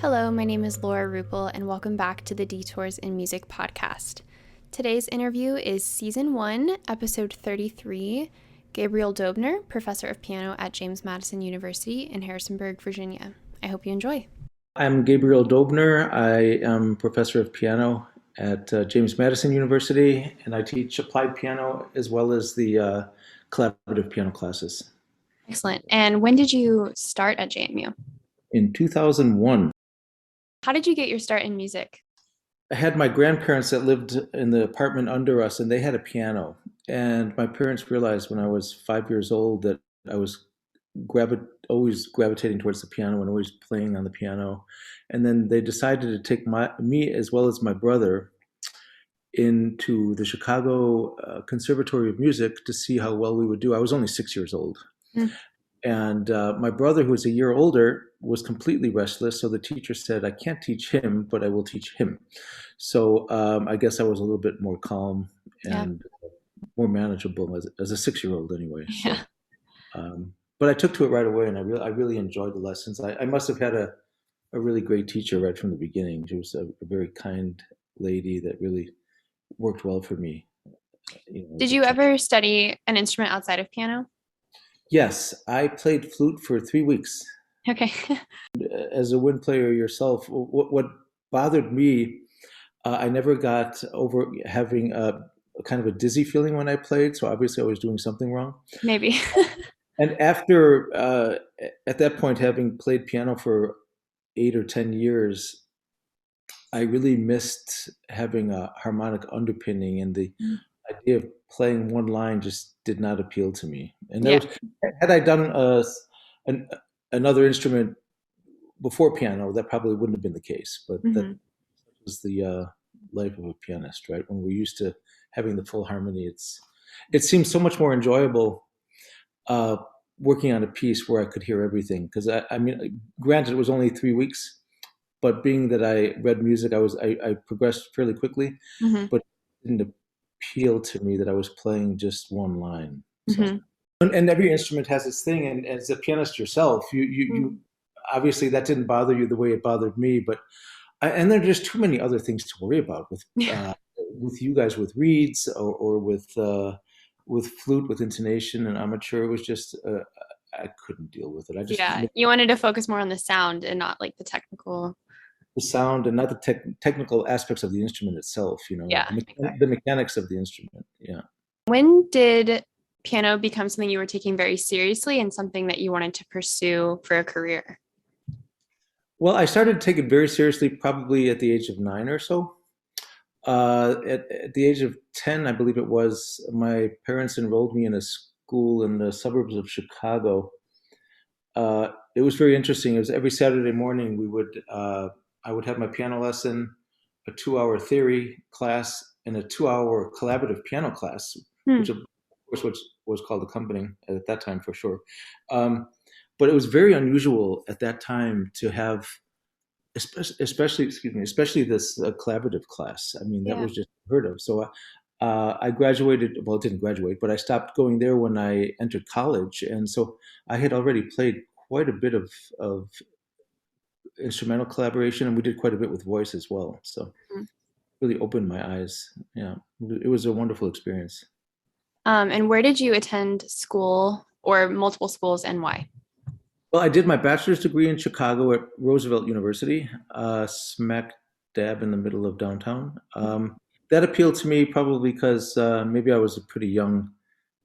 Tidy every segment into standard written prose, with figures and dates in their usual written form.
Hello, my name is Laura Rupel, and welcome back to the Detours in Music podcast. Today's interview is Season 1, Episode 33, Gabriel Dobner, Professor of Piano at James Madison University in Harrisonburg, Virginia. I hope you enjoy. I'm Gabriel Dobner. I am professor of piano at James Madison University, and I teach applied piano as well as the collaborative piano classes. Excellent. And when did you start at JMU? In 2001, How did you get your start in music? I had my grandparents that lived in the apartment under us, and they had a piano. And my parents realized when I was 5 years old that I was always gravitating towards the piano and always playing on the piano. And then they decided to take me as well as my brother into the Chicago Conservatory of Music to see how well we would do. I was only 6 years old. Mm. And my brother, who was a year older, was completely restless. So the teacher said, I can't teach him, but I will teach him. So I guess I was a little bit more calm and more manageable as a 6-year-old anyway. Yeah. But I took to it right away, and I really enjoyed the lessons. I must have had a really great teacher right from the beginning. She was a very kind lady that really worked well for me. Did you ever study an instrument outside of piano? Yes, I played flute for 3 weeks. Okay. As a wind player yourself, what bothered me, I never got over having a kind of a dizzy feeling when I played. So obviously I was doing something wrong. Maybe. And after, at that point, having played piano for 8 or 10 years, I really missed having a harmonic underpinning, and the idea of playing one line just did not appeal to me. And had I done another instrument before piano, that probably wouldn't have been the case. But that was the life of a pianist, right? When we're used to having the full harmony, it seems so much more enjoyable working on a piece where I could hear everything. Because I mean, granted, it was only 3 weeks, but being that I read music, I progressed fairly quickly, but it didn't appeal to me that I was playing just one line. So, and every instrument has its thing, and as a pianist yourself, you obviously that didn't bother you the way it bothered me, but and there are just too many other things to worry about with you guys with reeds or with flute with intonation and amateur. It was just I couldn't deal with it. I just you wanted to focus more on the sound and not like the technical. The sound and not the technical aspects of the instrument itself. The mechanics of the instrument. Yeah. When did piano become something you were taking very seriously and something that you wanted to pursue for a career? Well, I started to take it very seriously probably at the age of 9 or so. At the age of 10, I believe it was, my parents enrolled me in a school in the suburbs of Chicago. It was very interesting. It was every Saturday morning I would have my piano lesson, a 2-hour theory class, and a 2-hour collaborative piano class, which of course was called accompanying at that time for sure. But it was very unusual at that time to have, especially this collaborative class. I mean, that was just unheard of. So I graduated, well, didn't graduate, but I stopped going there when I entered college. And so I had already played quite a bit of instrumental collaboration, and we did quite a bit with voice as well. So really opened my eyes. Yeah, it was a wonderful experience. And where did you attend school, or multiple schools, and why? Well, I did my bachelor's degree in Chicago at Roosevelt University, smack dab in the middle of downtown. That appealed to me probably because maybe I was a pretty young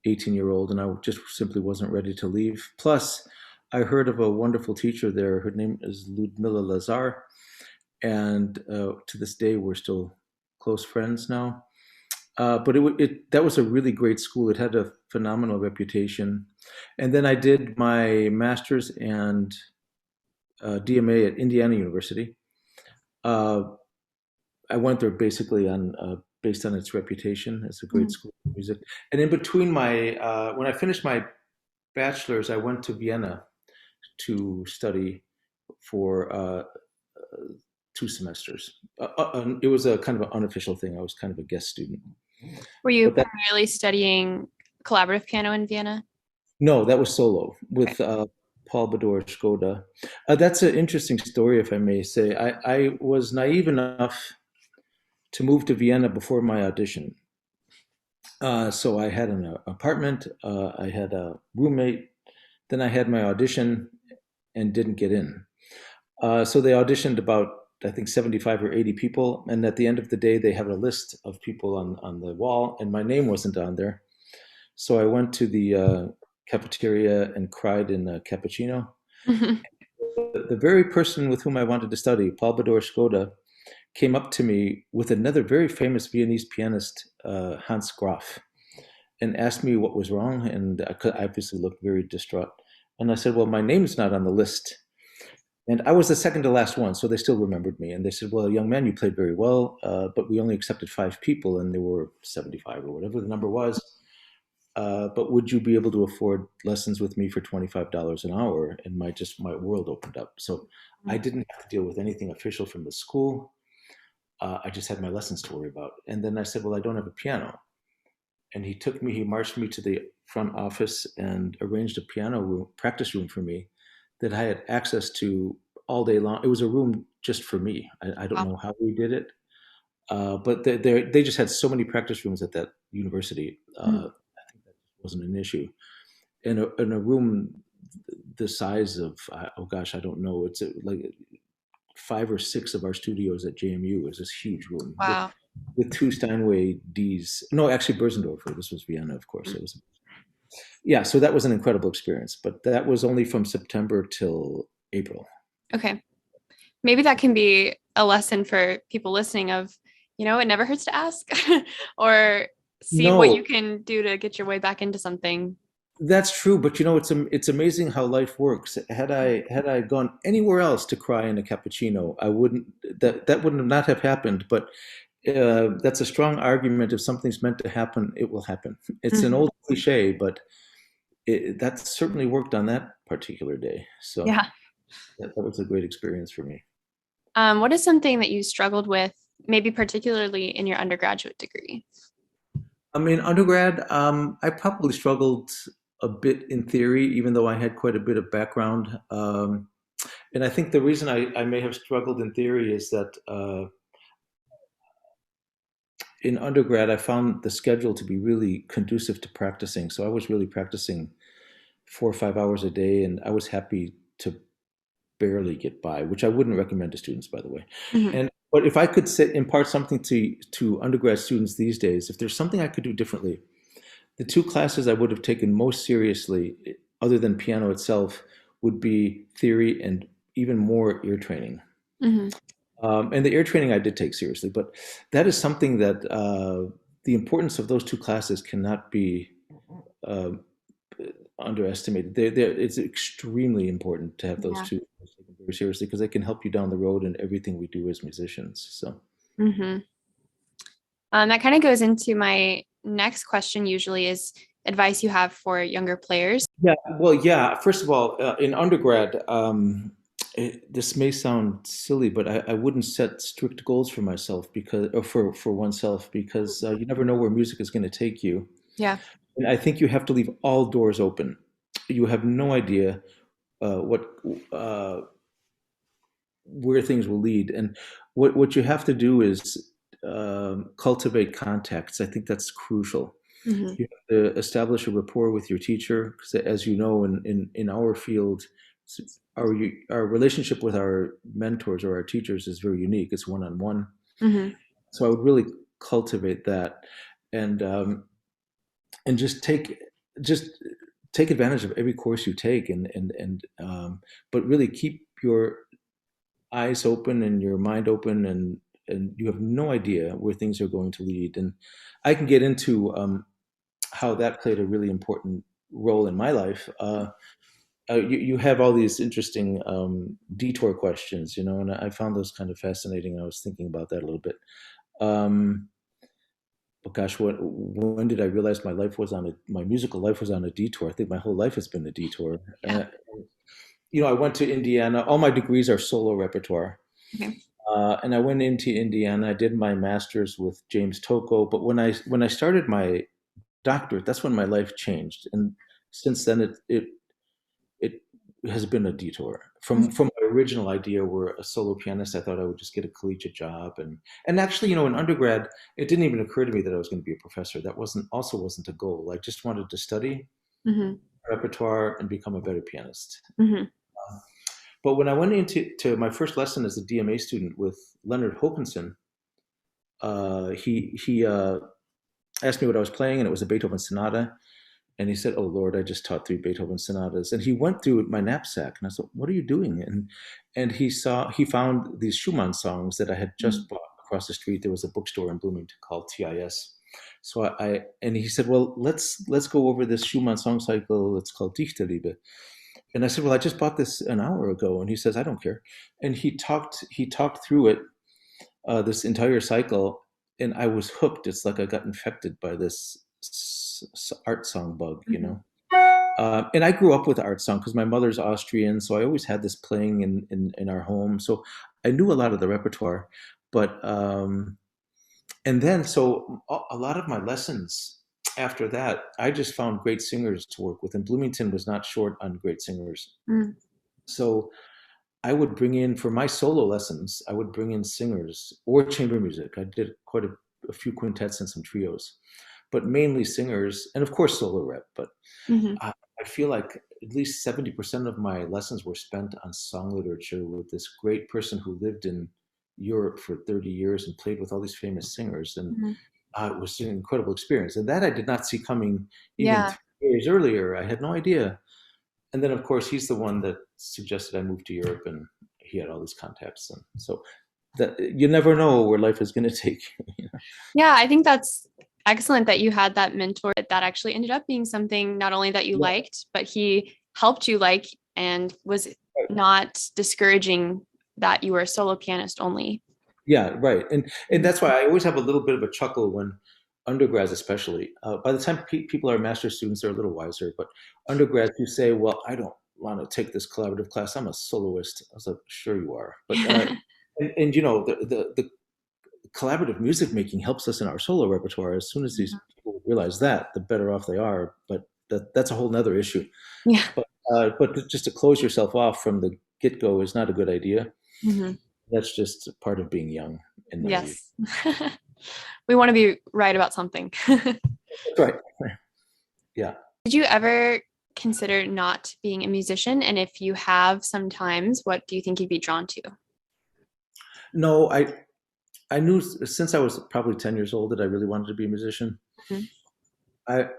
18-year-old and I just simply wasn't ready to leave. Plus, I heard of a wonderful teacher there. Her name is Ludmila Lazar, and to this day we're still close friends now. But that was a really great school. It had a phenomenal reputation. And then I did my master's and DMA at Indiana University. I went there basically based on its reputation as a great school of music. And in between when I finished my bachelor's, I went to Vienna to study for 2 semesters. It was a kind of an unofficial thing. I was kind of a guest student. Were you primarily studying collaborative piano in Vienna? No, that was solo with Paul Bador Skoda. That's an interesting story, if I may say. I was naive enough to move to Vienna before my audition. So I had an apartment, I had a roommate, then I had my audition and didn't get in. So they auditioned about, I think, 75 or 80 people. And at the end of the day, they have a list of people on the wall, and my name wasn't on there. So I went to the cafeteria and cried in a cappuccino. Mhm. The very person with whom I wanted to study, Paul Bador Skoda, came up to me with another very famous Viennese pianist, Hans Graf, and asked me what was wrong. And I obviously looked very distraught. And I said, well, my name's not on the list. And I was the second to last one, so they still remembered me. And they said, well, young man, you played very well, but we only accepted 5 people, and there were 75 or whatever the number was. But would you be able to afford lessons with me for $25 an hour? And my world opened up. So I didn't have to deal with anything official from the school. I just had my lessons to worry about. And then I said, well, I don't have a piano. And he marched me to the front office and arranged a practice room for me that I had access to all day long. It was a room just for me. I don't Wow. know how we did it, but they just had so many practice rooms at that university. Mhm. I think that wasn't an issue. In a room the size of, oh gosh, I don't know. It's like 5 or 6 of our studios at JMU. Is this huge room Wow. with 2 Steinway Ds. No, actually Börsendorfer. This was Vienna, of course. It was, yeah. So that was an incredible experience, but that was only from September till April. Okay. Maybe that can be a lesson for people listening of, it never hurts to ask or see what you No, can do to get your way back into something. that's true, but it's amazing how life works. Had I gone anywhere else to cry in a cappuccino, I wouldn't that wouldn't not have happened. But that's a strong argument. If something's meant to happen, it will happen. It's an Mhm. old cliche, but that certainly worked on that particular day. So Yeah. that was a great experience for me. What is something that you struggled with, maybe particularly in your undergraduate degree? I mean, undergrad, I probably struggled a bit in theory, even though I had quite a bit of background. And I think the reason I may have struggled in theory is that in undergrad, I found the schedule to be really conducive to practicing. So I was really practicing 4 or 5 hours a day, and I was happy to barely get by, which I wouldn't recommend to students, by the way. Mhm. And but if I could impart something to undergrad students these days, if there's something I could do differently, the 2 classes I would have taken most seriously, other than piano itself, would be theory and even more ear training. Mhm. And the ear training I did take seriously, but that is something that the importance of those 2 classes cannot be uh, underestimated. It's extremely important to have those Yeah. two taken very seriously because they can help you down the road in everything we do as musicians. So. Mhm. That kind of goes into my next question, usually is advice you have for younger players. Yeah, well, yeah. First of all, in undergrad, this may sound silly, but I wouldn't set strict goals for myself or for oneself because you never know where music is going to take you. Yeah. And I think you have to leave all doors open. You have no idea what uh, where things will lead, and what you have to do is cultivate contacts. I think that's crucial. Mhm. You have to establish a rapport with your teacher because, as you know, in our field, our relationship with our mentors or our teachers is very unique. It's one on one. Mhm. So I would really cultivate that, and and just take advantage of every course you take, but really keep your eyes open and your mind open, and you have no idea where things are going to lead. And I can get into how that played a really important role in my life. You have all these interesting detour questions, and I found those kind of fascinating. I was thinking about that a little bit. Um, but gosh, when did I realize my musical life was on a detour? I think my whole life has been a detour. Yeah. I went to Indiana. All my degrees are solo repertoire. Okay. And I went into Indiana. I did my master's with James Tocco. But when I started my doctorate, that's when my life changed. And since then, it has been a detour from my original idea where a solo pianist. I thought I would just get a collegiate job, and actually, in undergrad, it didn't even occur to me that I was going to be a professor. That wasn't a goal. I just wanted to study Mm-hmm. repertoire and become a better pianist. Mm-hmm. But when I went into my first lesson as a DMA student with Leonard Hokanson, he asked me what I was playing, and it was a Beethoven sonata. And he said, "Oh Lord, I just taught 3 Beethoven sonatas." And he went through my knapsack, and I said, "What are you doing?" And he found these Schumann songs that I had just bought across the street. There was a bookstore in Bloomington called TIS. So and he said, "Well, let's go over this Schumann song cycle. It's called Dichterliebe." And I said, "Well, I just bought this an hour ago." And he says, "I don't care." And he talked through it, this entire cycle, and I was hooked. It's like I got infected by this art song bug, Mm-hmm. And I grew up with art song because my mother's Austrian, so I always had this playing in our home. So I knew a lot of the repertoire, but and then so a lot of my lessons after that, I just found great singers to work with, and Bloomington was not short on great singers. Mm-hmm. So I would bring in for my solo lessons. I would bring in singers or chamber music. I did quite a few quintets and some trios, but mainly singers, and of course solo rep. But Mm-hmm. I feel like at least 70% of my lessons were spent on song literature with this great person who lived in Europe for 30 years and played with all these famous singers. And Mm-hmm. it was an incredible experience. And that I did not see coming even Yeah. 3 years earlier. I had no idea. And then, of course, he's the one that suggested I move to Europe, and he had all these contacts. And so that you never know where life is going to take you. Yeah, I think that's excellent that you had that mentor that actually ended up being something not only that you Yeah. liked, but he helped you like and was not discouraging that you were a solo pianist only. Yeah, right. And that's why I always have a little bit of a chuckle when undergrads, especially, by the time people are master students, they're a little wiser. But undergrads who say, "Well, I don't want to take this collaborative class. I'm a soloist." I was like, "Sure you are." But and the collaborative music making helps us in our solo repertoire. As soon as these people realize that, the better off they are. But that's a whole nother issue. Yeah. But just to close yourself off from the get go is not a good idea. Hmm. That's just part of being young and naive. Yes. We want to be right about something. That's right. Yeah. Did you ever consider not being a musician? And if you have sometimes, what do you think you'd be drawn to? No, I knew since I was probably 10 years old that I really wanted to be a musician. Mhm. I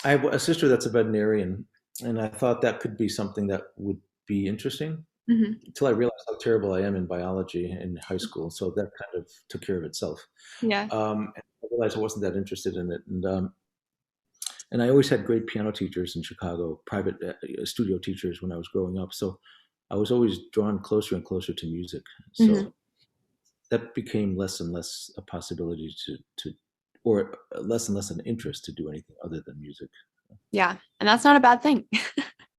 I have a sister that's a veterinarian, and I thought that could be something that would be interesting Mhm. until I realized how terrible I am in biology in high school. So that kind of took care of itself. Yeah. And I realized I wasn't that interested in it, and I always had great piano teachers in Chicago, private studio teachers when I was growing up. So I was always drawn closer and closer to music. Mhm. So that became less and less a possibility to or less and less an interest to do anything other than music. Yeah. And that's not a bad thing.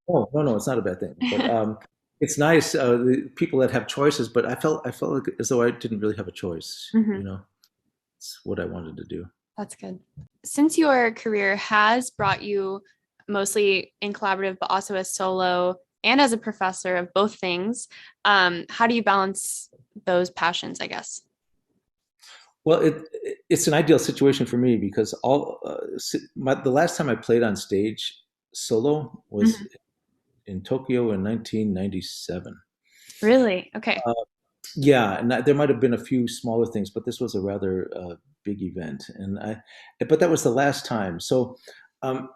Oh no, no, it's not a bad thing. But it's nice the people that have choices. But I felt like as though I didn't really have a choice. Mhm. It's what I wanted to do. That's good. Since your career has brought you mostly in collaborative, but also as solo and as a professor of both things, how do you balance those passions, I guess? Well, it's an ideal situation for me because the last time I played on stage solo was Mhm. in Tokyo in 1997. Really? Okay. Yeah, and there might have been a few smaller things, but this was a rather big event, but that was the last time. So um,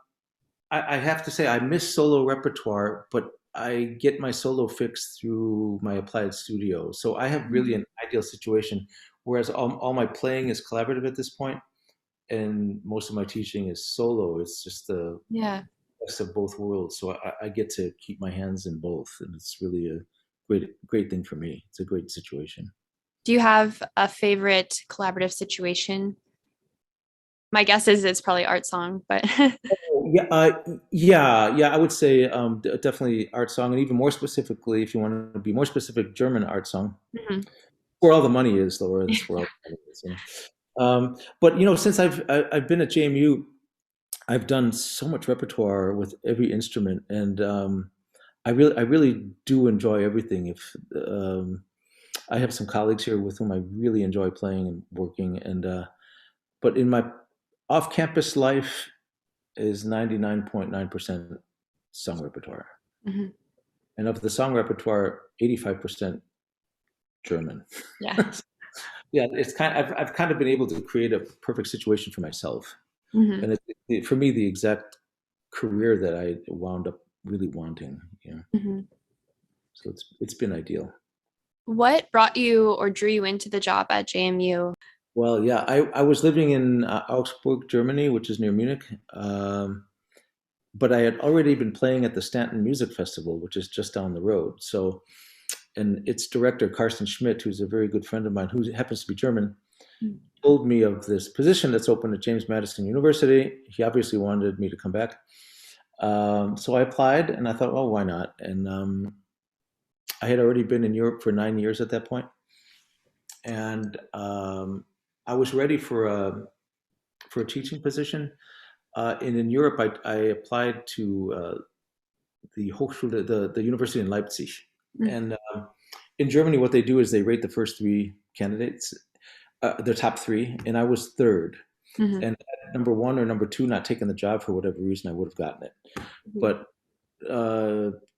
I have to say I miss solo repertoire, but I get my solo fix through my applied studio. So I have really Mhm. an ideal situation, whereas all my playing is collaborative at this point, and most of my teaching is solo. It's just the Yeah. best of both worlds. So I get to keep my hands in both, and it's really a great thing for me. It's a great situation. Do you have a favorite collaborative situation? My guess is it's probably art song, but Yeah, yeah. I would say definitely art song, and even more specifically, if you want to be more specific, German art song. Mhm. Where all the money is, Laura. That's where all the money is. But since I've been at JMU, I've done so much repertoire with every instrument, and I really do enjoy everything. If I have some colleagues here with whom I really enjoy playing and working, and but in my off-campus life is 99.9% song repertoire, Hmm. and of the song repertoire, 85% German. Yeah. Yeah, it's kind. I've kind of been able to create a perfect situation for myself, Hmm. and for me the exact career that I wound up really wanting. Hmm. So it's been ideal. What brought you or drew you into the job at JMU? Well, yeah, I was living in Augsburg, Germany, which is near Munich, but I had already been playing at the Stanton Music Festival, which is just down the road. So, and its director, Carsten Schmidt, who's a very good friend of mine, who happens to be German, told me of this position that's open at James Madison University. He obviously wanted me to come back. So I applied and I thought, well, why not? And I had already been in Europe for 9 years at that point. And I was ready for a teaching position. And in Europe, I applied to the Hochschule, the university in Leipzig. And in Germany, what they do is they rate the first three candidates, their top three, and I was third. Mm-hmm. And number one or number two not taking the job for whatever reason, I would have gotten it. But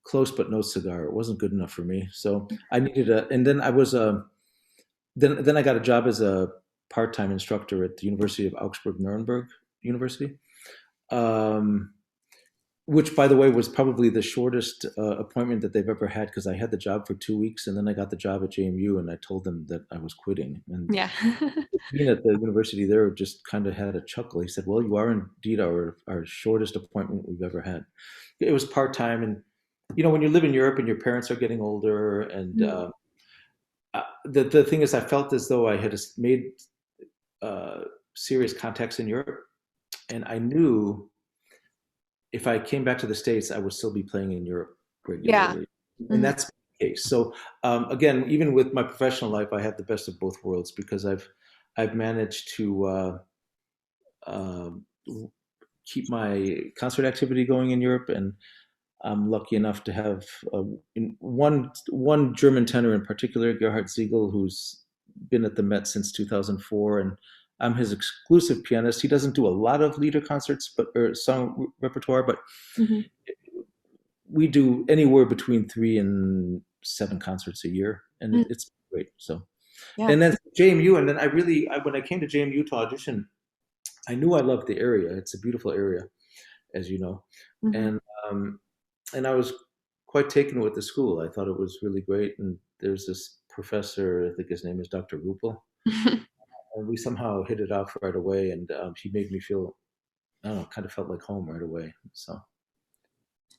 close but no cigar. It wasn't good enough for me. So I needed and then I was then I got a job as a part-time instructor at the University of Augsburg Nuremberg University. Um, which, by the way, was probably the shortest appointment that they've ever had because I had the job for 2 weeks and then I got the job at JMU and I told them that I was quitting. And Yeah. the dean at the university there just kind of had a chuckle. He said, "Well, you are indeed our shortest appointment we've ever had." It was part time, and when you live in Europe and your parents are getting older, and the thing is, I felt as though I had made uh, serious contacts in Europe, and I knew if I came back to the States, I would still be playing in Europe Yeah. regularly. And Hmm. that's the case. So again, even with my professional life, I have the best of both worlds because I've managed to uh, keep my concert activity going in Europe, and I'm lucky enough to have one German tenor in particular, Gerhard Siegel, who's been at the Met since 2004, and I'm his exclusive pianist. He doesn't do a lot of lieder concerts, or song repertoire, but Hmm. we do anywhere between 3 and 7 concerts a year, and it's great. So, Yeah. and then JMU, and then when I came to JMU to audition, I knew I loved the area. It's a beautiful area, as you know, Hmm. and um, and I was quite taken with the school. I thought it was really great, and there's this professor, I think his name is Dr. Rupel, and we somehow hit it off right away, and he made me feel, I don't know, kind of felt like home right away. So,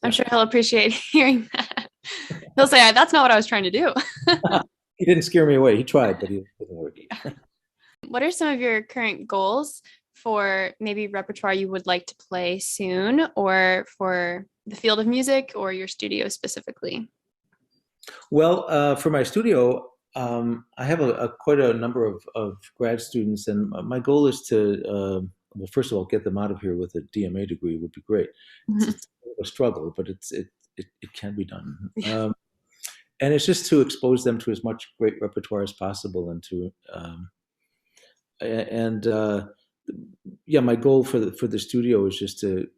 I'm yeah. sure he'll appreciate hearing that. He'll say, that's not what I was trying to do. He didn't scare me away. He tried, but he didn't work. What are some of your current goals for maybe repertoire you would like to play soon, or for the field of music or your studio specifically? Well, for my studio, I have quite a number of grad students, and my goal is to, well, first of all, get them out of here with a DMA degree would be great. Mhm. It's a struggle, but it can be done. And it's just to expose them to as much great repertoire as possible, and and yeah, my goal for the studio is just to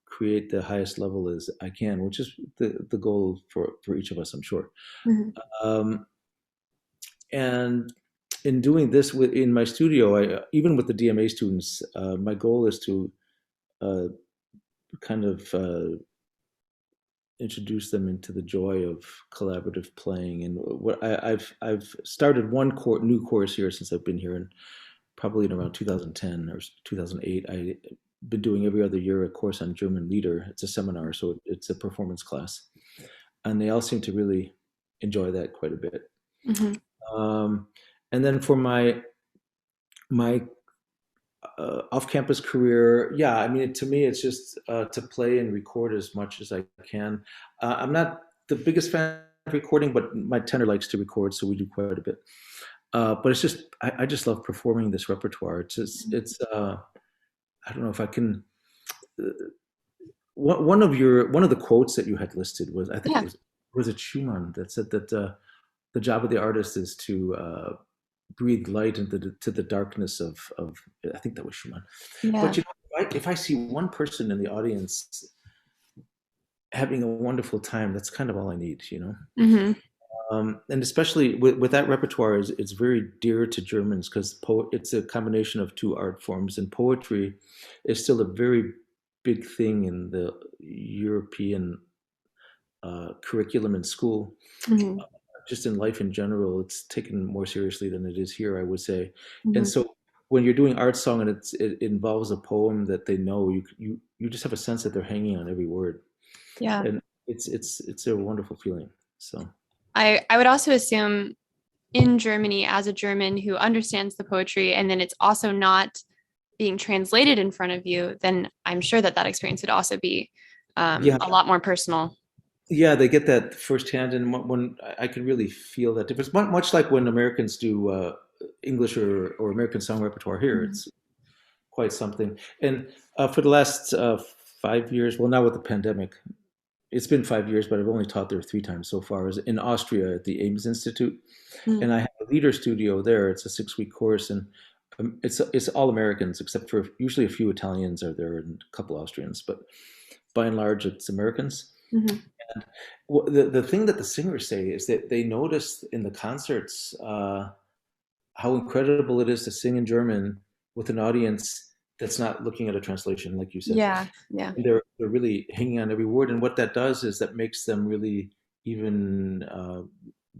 create the highest level as I can, which is the goal for each of us, I'm sure. Mhm. Um, and in doing this in my studio, even with the DMA students, my goal is to uh, kind of introduce them into the joy of collaborative playing. And I've started one new course here since I've been here, and probably in around 2010 or 2008, I've been doing every other year a course on German lieder. It's a seminar, so it's a performance class, and they all seem to really enjoy that quite a bit. Mhm. Um, and then for my off-campus career, yeah, I mean, to me, it's just to play and record as much as I can. I'm not the biggest fan of recording, but my tenor likes to record, so we do quite a bit. But it's just, I just love performing this repertoire. It's I don't know if I can. one of the quotes that you had listed was, I think Yeah. was it Schumann that said that the job of the artist is to breathe light into the darkness of I think that was Schumann. Yeah. But if I see one person in the audience having a wonderful time, that's kind of all I need. Hmm. And especially with that repertoire, it's very dear to Germans because it's a combination of two art forms, and poetry is still a very big thing in the European curriculum in school. Hmm. Just in life in general, it's taken more seriously than it is here, I would say. And Hmm. so when you're doing art song and it involves a poem that they know, you just have a sense that they're hanging on every word, Yeah. and it's a wonderful feeling. So I would also assume in Germany, as a German who understands the poetry, and then it's also not being translated in front of you, then I'm sure that that experience would also be yeah, a lot more personal. yeah, they get that firsthand, and when I can really feel that difference, much like when Americans do English or American song repertoire here, Mhm. it's quite something. And for the last 5 years, well, now with the pandemic, it's been 5 years, but I've only taught there 3 times so far. Is in Austria at the Ames Institute, Mhm. and I have a leader studio there. It's a 6-week course, and it's all Americans except for usually a few Italians are there and a couple Austrians, but by and large, it's Americans. Mhm. And the thing that the singers say is that they notice in the concerts how incredible it is to sing in German with an audience that's not looking at a translation, like you said. Yeah. Yeah. And they're really hanging on every word. And what that does is that makes them really even.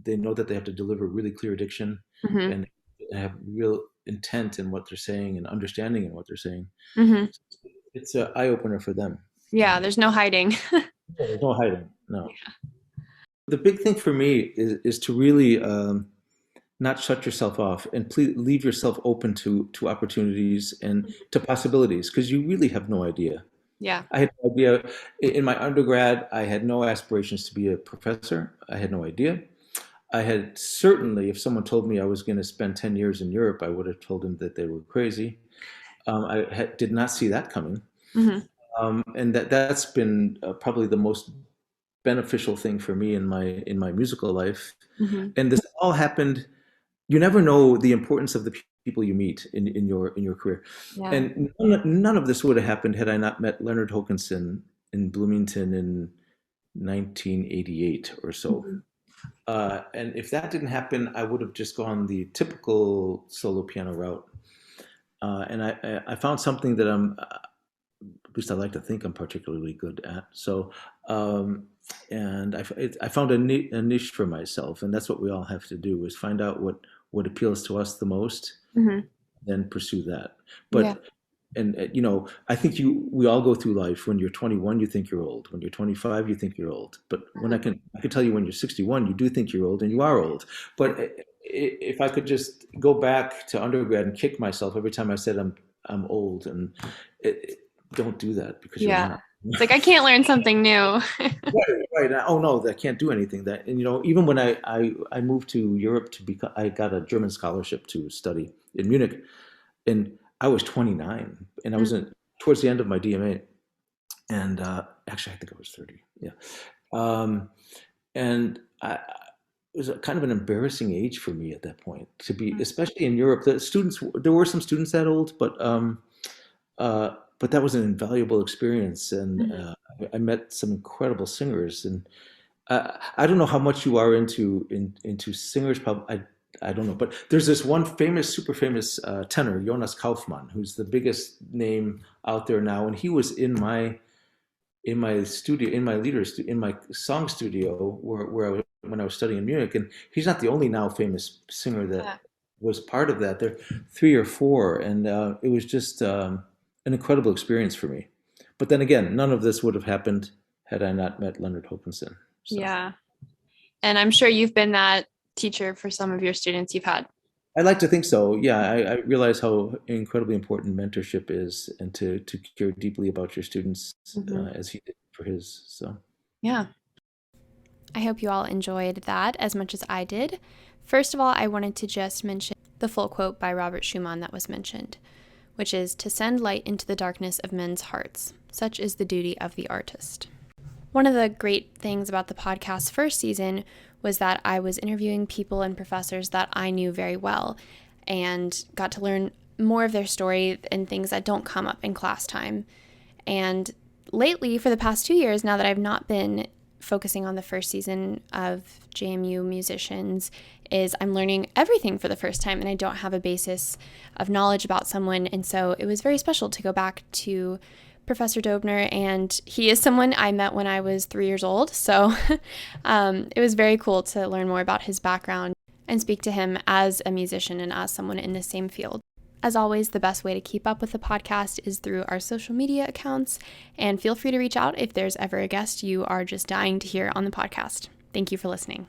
They know that they have to deliver really clear diction Hmm. and have real intent in what they're saying and understanding in what they're saying. Hmm. It's an eye opener for them. Yeah. There's no hiding. There's no hiding. No. The big thing for me is to really not shut yourself off and please leave yourself open to opportunities and to possibilities because you really have no idea. Yeah. I had no idea in my undergrad. I had no aspirations to be a professor. I had no idea. I had certainly, if someone told me I was going to spend 10 years in Europe, I would have told them that they were crazy. Did not see that coming. Hmm. And that's been probably the most beneficial thing for me in my musical life. Hmm. And this all happened. You never know the importance of the people you meet in your career. Yeah. And none of this would have happened had I not met Leonard Hokinson in Bloomington in 1988 or so. Hmm. And if that didn't happen, I would have just gone the typical solo piano route. And I found something that at least I like to think I'm particularly good at. So, and I found a niche for myself, and that's what we all have to do is find out what appeals to us the most, Hmm. then pursue that. Yeah. But and I think we all go through life. When you're 21, you think you're old. When you're 25, you think you're old. But when I can tell you when you're 61, you do think you're old, and you are old. But if I could just go back to undergrad and kick myself every time I said I'm old, and it, don't do that because you're Yeah. not. It's like I can't learn something new. Right. Oh no, I can't do anything. That and even when I moved to Europe to become, I got a German scholarship to study in Munich, and I was 29, and I was towards the end of my DMA, and actually I think I was 30. Yeah, um, and it was a kind of an embarrassing age for me at that point to be, especially in Europe. There were some students that old, but that was an invaluable experience, and Mhm. I met some incredible singers. And I don't know how much you are into singers. I don't know, but there's this one super famous tenor, Jonas Kaufmann, who's the biggest name out there now, and he was in my studio, in my song studio where when I was studying in Munich, and he's not the only now famous singer that Yeah. was part of that. There are 3 or 4, and it was just an incredible experience for me. But then again, none of this would have happened had I not met Leonard Hokinson. So Yeah. And I'm sure you've been that teacher for some of your students you've had. I like to think so. Yeah, I realize how incredibly important mentorship is, and to care deeply about your students Hmm. as he did for his. So. Yeah. I hope you all enjoyed that as much as I did. First of all, I wanted to just mention the full quote by Robert Schumann that was mentioned, which is to send light into the darkness of men's hearts. Such is the duty of the artist. One of the great things about the podcast's first season was that I was interviewing people and professors that I knew very well and got to learn more of their story and things that don't come up in class time. And lately, for the past 2 years, now that I've not been focusing on the first season of JMU musicians, is I'm learning everything for the first time, and I don't have a basis of knowledge about someone. And so it was very special to go back to Professor Dobner, and he is someone I met when I was 3 years old. So it was very cool to learn more about his background and speak to him as a musician and as someone in the same field. As always, the best way to keep up with the podcast is through our social media accounts, and feel free to reach out if there's ever a guest you are just dying to hear on the podcast. Thank you for listening.